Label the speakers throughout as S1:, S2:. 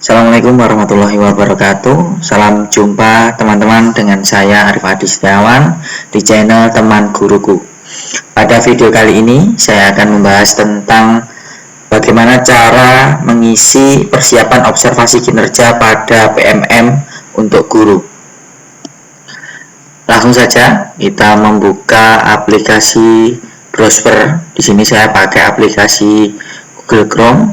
S1: Assalamualaikum warahmatullahi wabarakatuh. Salam jumpa teman-teman dengan saya Arif Adi Setiawan di channel Teman Guruku. Pada video kali ini saya akan membahas tentang bagaimana cara mengisi persiapan observasi kinerja pada PMM untuk guru. Langsung saja kita membuka aplikasi browser. Di sini saya pakai aplikasi Google Chrome.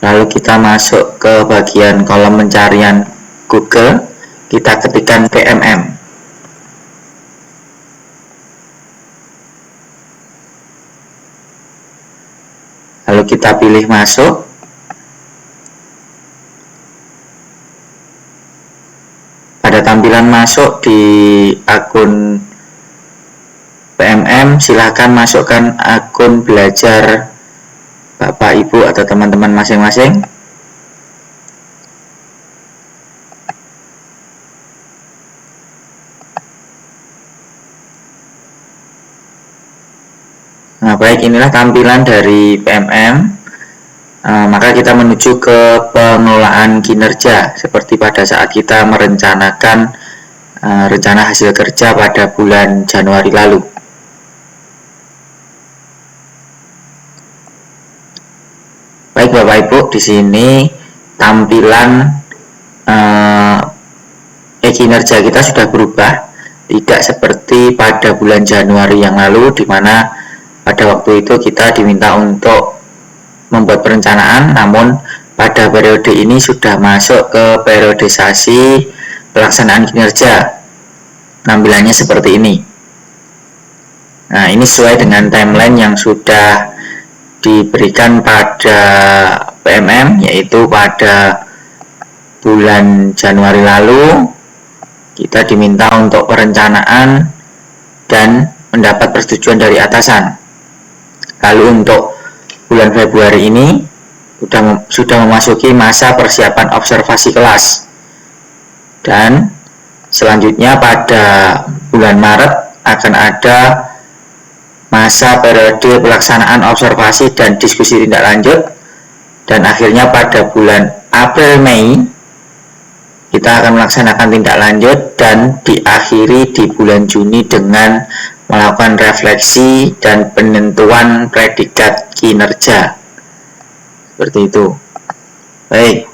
S1: Lalu kita masuk ke bagian kolom pencarian Google, kita ketikkan PMM. Lalu kita pilih masuk. Pada tampilan masuk di akun PMM, silahkan masukkan akun belajar Bapak, Ibu, atau teman-teman masing-masing. Nah, baik, inilah tampilan dari PMM. Maka kita menuju ke pengelolaan kinerja, seperti pada saat kita merencanakan rencana hasil kerja pada bulan Januari lalu. Baik Bapak Ibu, di sini tampilan kinerja kita sudah berubah, tidak seperti pada bulan Januari yang lalu, di mana pada waktu itu kita diminta untuk membuat perencanaan, namun pada periode ini sudah masuk ke periodisasi pelaksanaan kinerja. Tampilannya seperti ini. Nah, ini sesuai dengan timeline yang sudah diberikan pada PMM, yaitu pada bulan Januari lalu kita diminta untuk perencanaan dan mendapat persetujuan dari atasan. Lalu untuk bulan Februari ini sudah memasuki masa persiapan observasi kelas, dan selanjutnya pada bulan Maret akan ada masa periode pelaksanaan observasi dan diskusi tindak lanjut, dan akhirnya pada bulan April-Mei kita akan melaksanakan tindak lanjut dan diakhiri di bulan Juni dengan melakukan refleksi dan penentuan predikat kinerja. Seperti itu. Baik.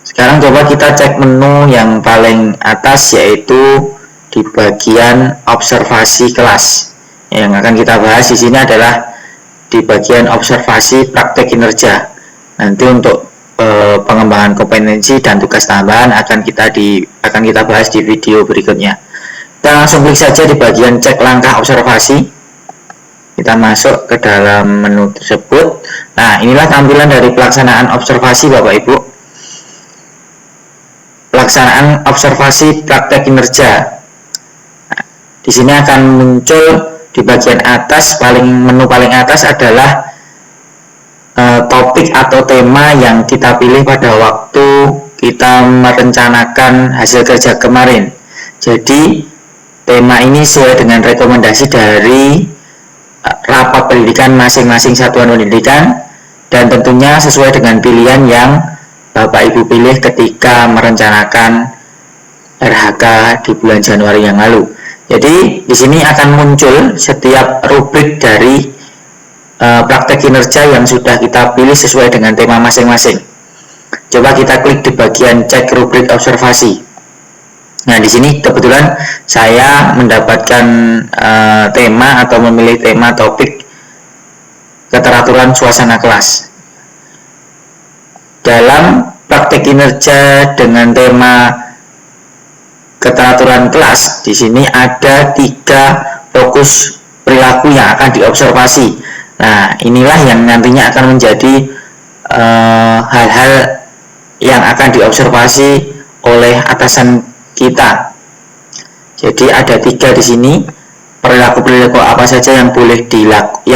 S1: Sekarang coba kita cek menu yang paling atas, yaitu di bagian observasi kelas. Yang akan kita bahas di sini adalah di bagian observasi praktek kinerja. Nanti untuk pengembangan kompetensi dan tugas tambahan akan kita bahas di video berikutnya. Kita langsung klik saja di bagian cek langkah observasi. Kita masuk ke dalam menu tersebut. Nah, inilah tampilan dari pelaksanaan observasi Bapak Ibu. Pelaksanaan observasi praktek kinerja. Di sini akan muncul di bagian atas, menu paling atas adalah topik atau tema yang kita pilih pada waktu kita merencanakan hasil kerja kemarin. Jadi tema ini sesuai dengan rekomendasi dari rapat pendidikan masing-masing satuan pendidikan, dan tentunya sesuai dengan pilihan yang Bapak Ibu pilih ketika merencanakan RHK di bulan Januari yang lalu. Jadi di sini akan muncul setiap rubrik dari praktek kinerja yang sudah kita pilih sesuai dengan tema masing-masing. Coba kita klik di bagian cek rubrik observasi. Nah, di sini kebetulan saya mendapatkan tema atau memilih tema topik keteraturan suasana kelas. Dalam praktek kinerja dengan tema keteraturan kelas, di sini ada 3 fokus perilaku yang akan diobservasi. Nah, inilah yang nantinya akan menjadi hal-hal yang akan diobservasi oleh atasan kita. Jadi ada 3 di sini, perilaku-perilaku apa saja yang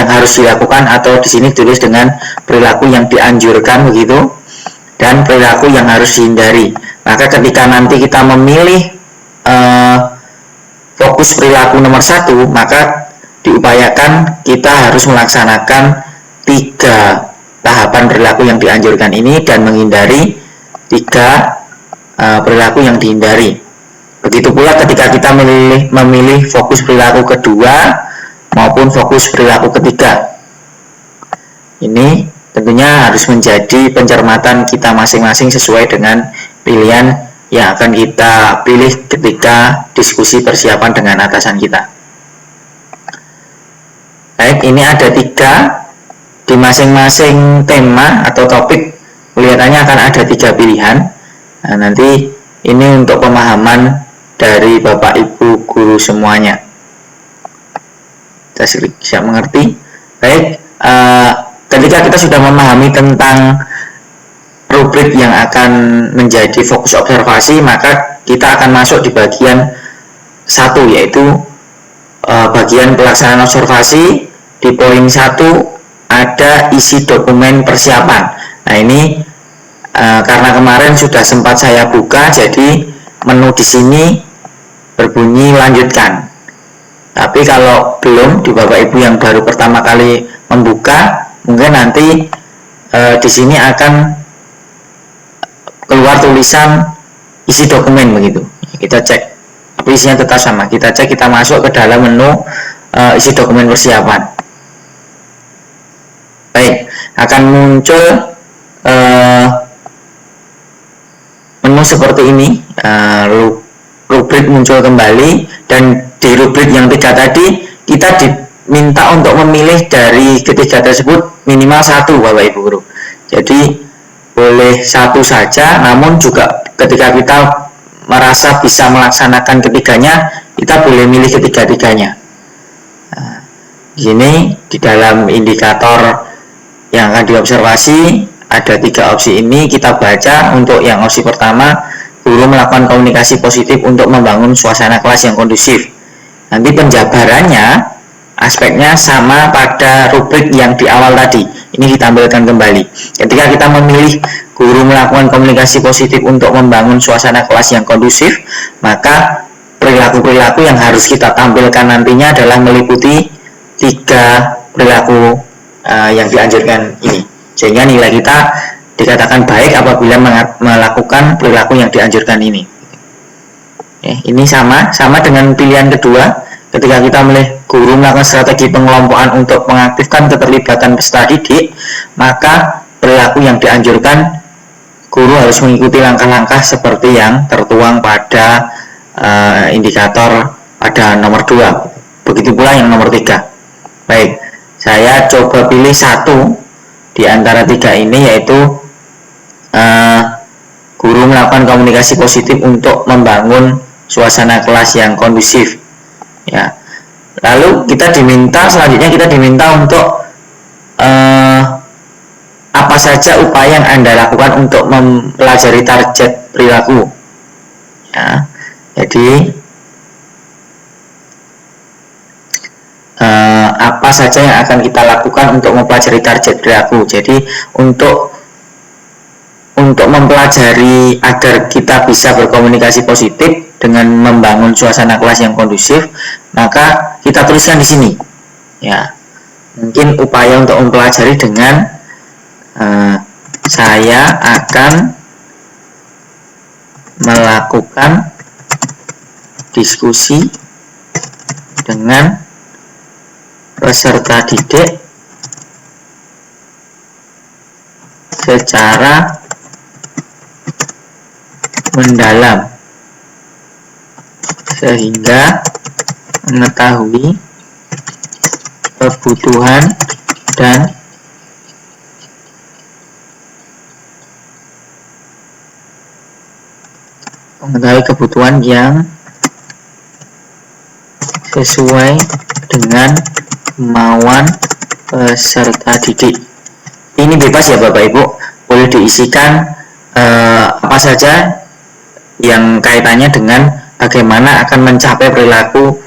S1: harus dilakukan, atau di sini tulis dengan perilaku yang dianjurkan begitu, dan perilaku yang harus dihindari. Maka ketika nanti kita memilih fokus perilaku nomor 1, maka diupayakan kita harus melaksanakan 3 tahapan perilaku yang dianjurkan ini dan menghindari 3 perilaku yang dihindari. Begitu pula ketika kita memilih fokus perilaku kedua maupun fokus perilaku ketiga. Ini tentunya harus menjadi pencermatan kita masing-masing sesuai dengan pilihan yang akan kita pilih ketika diskusi persiapan dengan atasan kita. Baik, ini ada 3 di masing-masing tema atau topik. Kelihatannya akan ada 3 pilihan. Nah, nanti ini untuk pemahaman dari Bapak Ibu guru semuanya. Kita siap mengerti. Baik, ketika kita sudah memahami tentang rubrik yang akan menjadi fokus observasi, maka kita akan masuk di bagian 1, yaitu bagian pelaksanaan observasi. Di poin 1 ada isi dokumen persiapan. Nah, ini karena kemarin sudah sempat saya buka, jadi menu di sini berbunyi lanjutkan. Tapi kalau belum, di Bapak Ibu yang baru pertama kali membuka, mungkin nanti di sini akan keluar tulisan isi dokumen begitu. Kita cek, tapi isinya tetap sama. Kita cek, kita masuk ke dalam menu isi dokumen persiapan. Baik, akan muncul menu seperti ini. Rubrik muncul kembali, dan di rubrik yang 3 tadi kita diminta untuk memilih dari ketiga tersebut minimal 1, Bapak Ibu guru. Jadi boleh 1 saja, namun juga ketika kita merasa bisa melaksanakan ketiganya, kita boleh milih ketiga-tiganya. Nah, di sini di dalam indikator yang akan diobservasi ada 3 opsi ini. Kita baca. Untuk yang opsi pertama, guru melakukan komunikasi positif untuk membangun suasana kelas yang kondusif. Nanti penjabarannya, aspeknya sama pada rubrik yang di awal tadi. Ini ditampilkan kembali. Ketika kita memilih guru melakukan komunikasi positif untuk membangun suasana kelas yang kondusif, maka perilaku-perilaku yang harus kita tampilkan nantinya adalah meliputi 3 perilaku yang dianjurkan ini. Sehingga nilai kita dikatakan baik apabila melakukan perilaku yang dianjurkan ini. Ini sama dengan pilihan kedua. Ketika kita memilih guru melakukan strategi pengelompokan untuk mengaktifkan keterlibatan peserta didik, maka perilaku yang dianjurkan, guru harus mengikuti langkah-langkah seperti yang tertuang pada indikator pada nomor 2. Begitu pula yang nomor 3. Baik, saya coba pilih 1 di antara 3 ini, yaitu guru melakukan komunikasi positif untuk membangun suasana kelas yang kondusif. Ya. Lalu selanjutnya kita diminta untuk apa saja upaya yang Anda lakukan untuk mempelajari target perilaku. Ya. Jadi apa saja yang akan kita lakukan untuk mempelajari target perilaku. Jadi untuk mempelajari agar kita bisa berkomunikasi positif dengan membangun suasana kelas yang kondusif, maka kita tuliskan di sini. Ya, mungkin upaya untuk mempelajari dengan saya akan melakukan diskusi dengan peserta didik secara mendalam sehingga mengetahui kebutuhan dan yang sesuai dengan kemauan peserta didik. Ini bebas ya Bapak Ibu, boleh diisikan apa saja yang kaitannya dengan bagaimana akan mencapai perilaku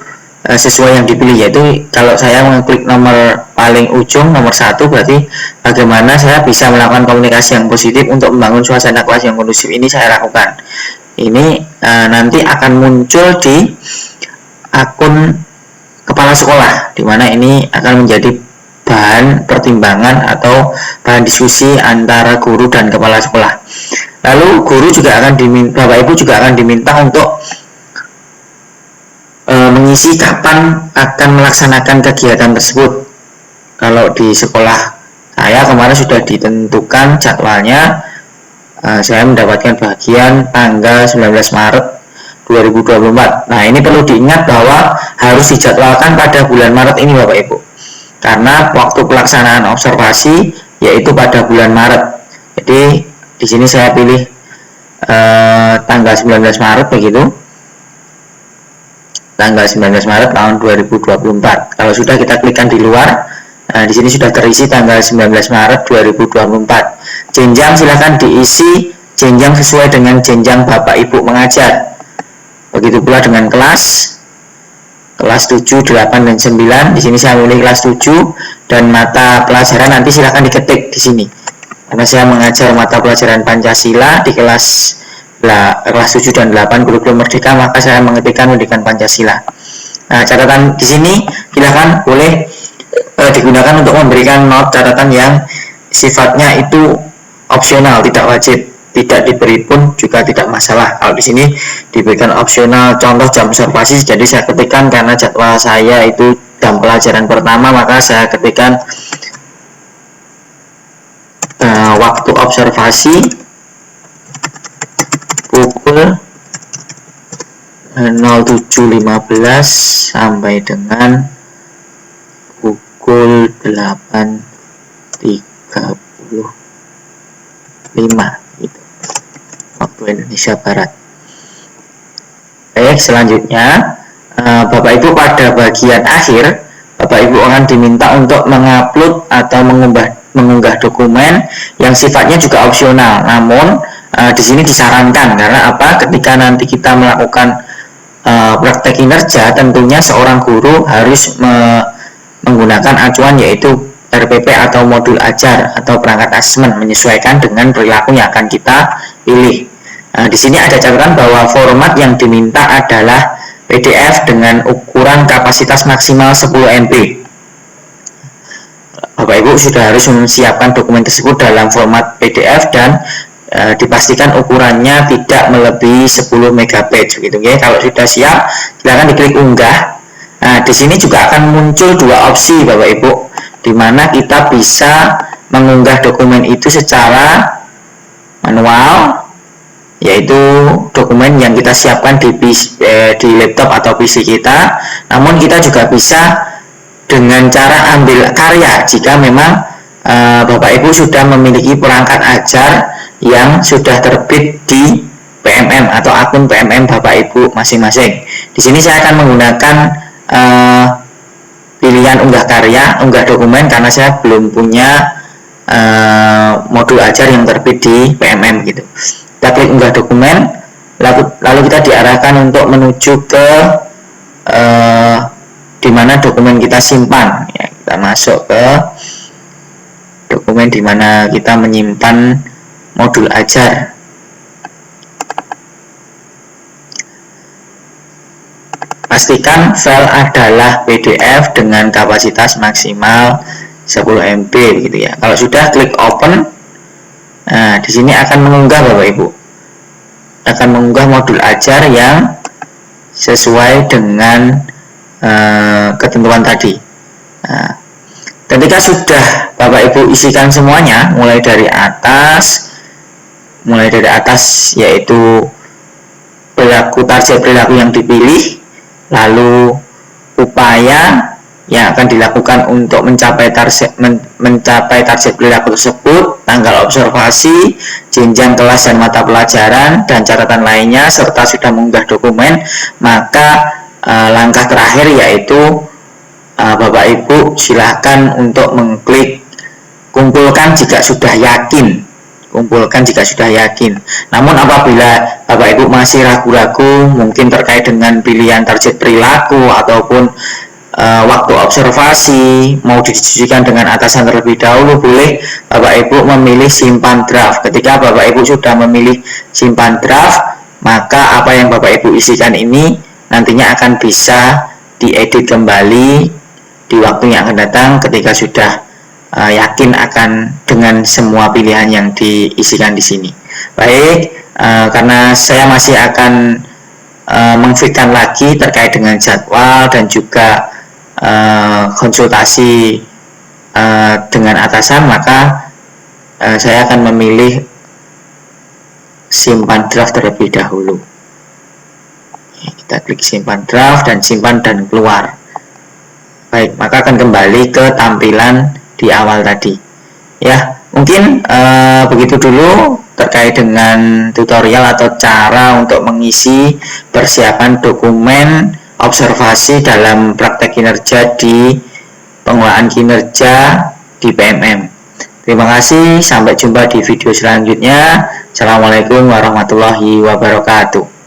S1: sesuai yang dipilih. Yaitu kalau saya mengklik nomor paling ujung, nomor 1, berarti bagaimana saya bisa melakukan komunikasi yang positif untuk membangun suasana kelas yang kondusif. Ini saya lakukan. Ini nanti akan muncul di akun kepala sekolah, di mana ini akan menjadi bahan pertimbangan atau bahan diskusi antara guru dan kepala sekolah. Lalu guru juga akan diminta, Bapak Ibu juga akan diminta untuk mengisi kapan akan melaksanakan kegiatan tersebut. Kalau di sekolah saya kemarin sudah ditentukan jadwalnya, saya mendapatkan bagian tanggal 19 Maret 2024. Nah, ini perlu diingat bahwa harus dijadwalkan pada bulan Maret ini Bapak Ibu. Karena waktu pelaksanaan observasi yaitu pada bulan Maret. Jadi di sini saya pilih tanggal 19 Maret begitu. Tanggal 19 Maret tahun 2024. Kalau sudah kita klikkan di luar, di sini sudah terisi tanggal 19 Maret 2024. Jenjang silahkan diisi jenjang sesuai dengan jenjang Bapak Ibu mengajar. Begitu pula dengan kelas 7, 8, dan 9. Di sini saya memilih kelas 7 dan mata pelajaran nanti silahkan diketik di sini. Karena saya mengajar mata pelajaran Pancasila di kelas 7 dan 8 kurikulum merdeka, maka saya mengetikkan pendidikan Pancasila. Nah, catatan di sini silahkan boleh digunakan untuk memberikan not catatan yang sifatnya itu opsional, tidak wajib, tidak diberi pun juga tidak masalah. Kalau di sini diberikan opsional, contoh jam observasi, jadi saya ketikkan karena jadwal saya itu jam pelajaran pertama, maka saya ketikkan waktu observasi pukul 07.15 sampai dengan pukul 8.35 gitu, waktu Indonesia Barat. Baik, selanjutnya Bapak Ibu pada bagian akhir Bapak Ibu akan diminta untuk mengupload atau mengunggah dokumen yang sifatnya juga opsional, namun di sini disarankan karena apa? Ketika nanti kita melakukan praktek kinerja, tentunya seorang guru harus menggunakan acuan yaitu RPP atau modul ajar atau perangkat asesmen menyesuaikan dengan perilaku yang akan kita pilih. Di sini ada catatan bahwa format yang diminta adalah PDF dengan ukuran kapasitas maksimal 10 MB. Bapak Ibu sudah harus menyiapkan dokumen tersebut dalam format PDF dan dipastikan ukurannya tidak melebihi 10 MB begitu ya. Kalau sudah siap, silakan diklik unggah. Nah, di sini juga akan muncul dua opsi Bapak Ibu, di mana kita bisa mengunggah dokumen itu secara manual, yaitu dokumen yang kita siapkan di laptop atau PC kita. Namun kita juga bisa dengan cara ambil karya jika memang Bapak Ibu sudah memiliki perangkat ajar yang sudah terbit di PMM atau akun PMM Bapak Ibu masing-masing. Di sini saya akan menggunakan pilihan unggah karya, unggah dokumen karena saya belum punya modul ajar yang terbit di PMM gitu. Kita klik unggah dokumen, lalu kita diarahkan untuk menuju ke di mana dokumen kita simpan. Ya, kita masuk ke dokumen di mana kita menyimpan modul ajar. Pastikan file adalah PDF dengan kapasitas maksimal 10 MB gitu ya. Kalau sudah, klik open. Nah, di sini akan mengunggah Bapak Ibu. Akan mengunggah modul ajar yang sesuai dengan ketentuan tadi. Nah, ketika sudah Bapak Ibu isikan semuanya, mulai dari atas yaitu target perilaku yang dipilih, lalu upaya yang akan dilakukan untuk mencapai target perilaku tersebut, tanggal observasi, jenjang kelas dan mata pelajaran, dan catatan lainnya, serta sudah mengunggah dokumen, maka langkah terakhir yaitu Bapak Ibu silahkan untuk mengklik kumpulkan jika sudah yakin. Namun apabila Bapak Ibu masih ragu-ragu mungkin terkait dengan pilihan target perilaku ataupun waktu observasi mau didiskusikan dengan atasan terlebih dahulu, boleh Bapak Ibu memilih simpan draft. Ketika Bapak Ibu sudah memilih simpan draft, maka apa yang Bapak Ibu isikan ini nantinya akan bisa diedit kembali di waktu yang akan datang ketika sudah yakin akan dengan semua pilihan yang diisikan di sini. Baik, karena saya masih akan mengfitkan lagi terkait dengan jadwal dan juga konsultasi dengan atasan, maka saya akan memilih simpan draft terlebih dahulu. Kita klik simpan draft dan simpan dan keluar. Baik, maka akan kembali ke tampilan di awal tadi. Ya, mungkin begitu dulu terkait dengan tutorial atau cara untuk mengisi persiapan dokumen observasi dalam praktek kinerja di pengelolaan kinerja di PMM. Terima kasih, sampai jumpa di video selanjutnya. Assalamualaikum warahmatullahi wabarakatuh.